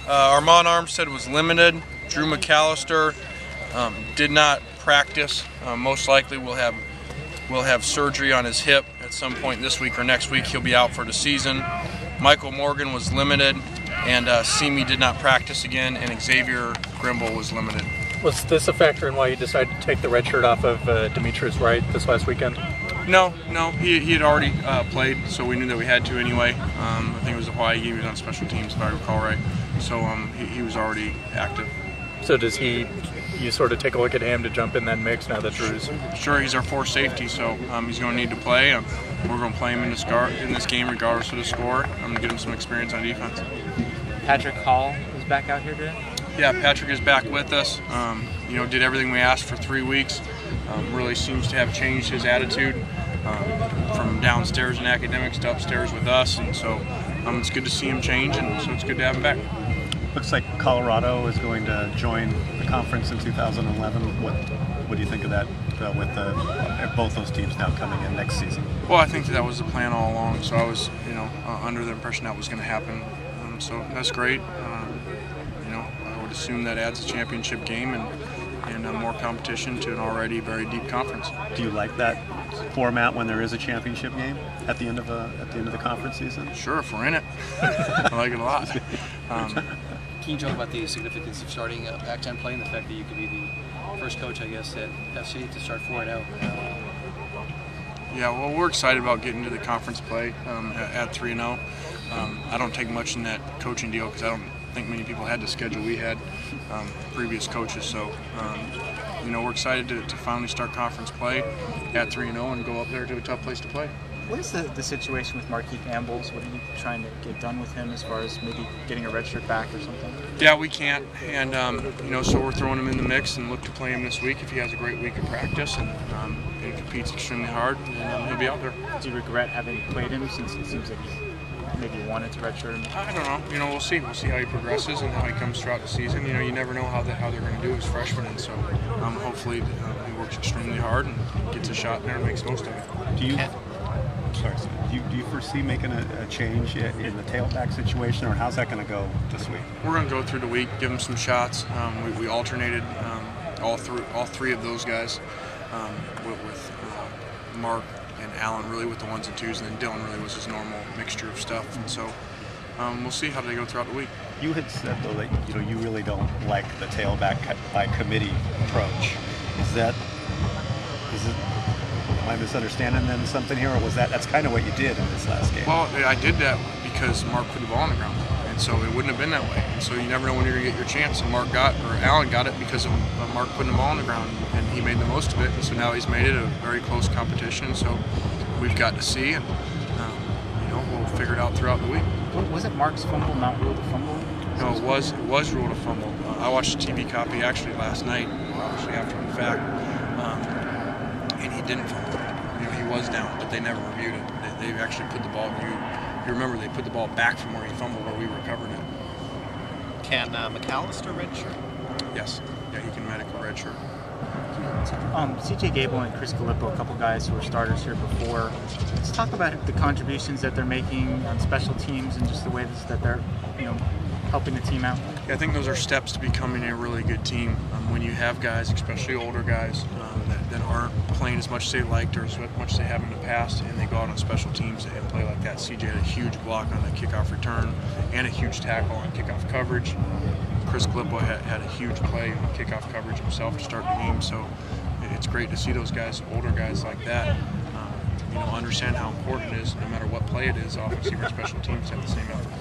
Armand Armstead was limited. Drew McAllister did not practice. Most likely will have surgery on his hip at some point this week or next week. He'll be out for the season. Michael Morgan was limited, and Simi did not practice again, and Xavier Grimble was limited. Was this a factor in why you decided to take the red shirt off of Demetrius Wright this last weekend? No, he had already played, so we knew that we had to anyway. I think it was a Hawaii game. He was on special teams, if I recall right. So he was already active. So you sort of take a look at him to jump in that mix now that Drew's? Sure, he's our fourth safety, so he's going to need to play. We're going to play him in this game regardless of the score. I'm going to get him some experience on defense. Patrick Hall is back out here today? Yeah, Patrick is back with us. Did everything we asked for 3 weeks. Really seems to have changed his attitude from downstairs in academics to upstairs with us, and so it's good to see him change, and so it's good to have him back. Looks like Colorado is going to join the conference in 2011. What do you think of that with both those teams now coming in next season? Well, I think that was the plan all along, so I was under the impression that was going to happen. So that's great. I would assume that adds a championship game and more competition to an already very deep conference. Do you like that format when there is a championship game at the end of the conference season? Sure, if we're in it. I like it a lot. Can you talk about the significance of starting Pac-10 play and the fact that you could be the first coach, I guess, at FC to start 4-0? Yeah, well, we're excited about getting to the conference play at 3-0. I don't take much in that coaching deal because I don't think many people had the schedule we had, previous coaches. So, we're excited to finally start conference play at 3-0 and go up there to a tough place to play. What is the situation with Marquis Campbell's? What are you trying to get done with him as far as maybe getting a red shirt back or something? Yeah, we can't, and so we're throwing him in the mix and look to play him this week if he has a great week of practice and competes extremely hard, and he'll be out there. Do you regret having played him since it seems like you maybe wanted to redshirt him? I don't know. We'll see. We'll see how he progresses and how he comes throughout the season. You never know how they're going to do as freshmen, and so hopefully he works extremely hard and gets a shot there and makes most of it. Do you foresee making a change in the tailback situation, or how's that going to go this week? We're going to go through the week, give him some shots. We alternated all three of those guys with Mark and Allen really with the ones and twos, and then Dylan really was his normal mixture of stuff. And so we'll see how they go throughout the week. You had said though that you really don't like the tailback by committee approach. Is it? Am I misunderstanding then something here, or that's kind of what you did in this last game? Well, I did that because Mark put the ball on the ground, and so it wouldn't have been that way. And so you never know when you're going to get your chance. And Allen got it because of Mark putting the ball on the ground, and he made the most of it. And so now he's made it a very close competition. So we've got to see, and we'll figure it out throughout the week. Was it Mark's fumble not ruled a fumble? No, it was ruled a fumble. I watched the TV copy actually last night, obviously after the fact, and he didn't fumble. He was down, but they never reviewed it. They actually put the ball. You remember they put the ball back from where he fumbled, where we recovered it. Can McAllister redshirt? Yes. Yeah, he can medical redshirt. C.J. Gable and Chris Gallipo, a couple guys who were starters here before. Let's talk about the contributions that they're making on special teams and just the ways that they're, helping the team out. Yeah, I think those are steps to becoming a really good team. When you have guys, especially older guys, that aren't playing as much as they liked or as much as they have in the past, and they go out on special teams and play like that. CJ had a huge block on the kickoff return and a huge tackle on kickoff coverage. Chris Gallipo had a huge play on kickoff coverage himself to start the game, so it's great to see those guys, older guys like that, understand how important it is, no matter what play it is, offensive or special teams have the same effort.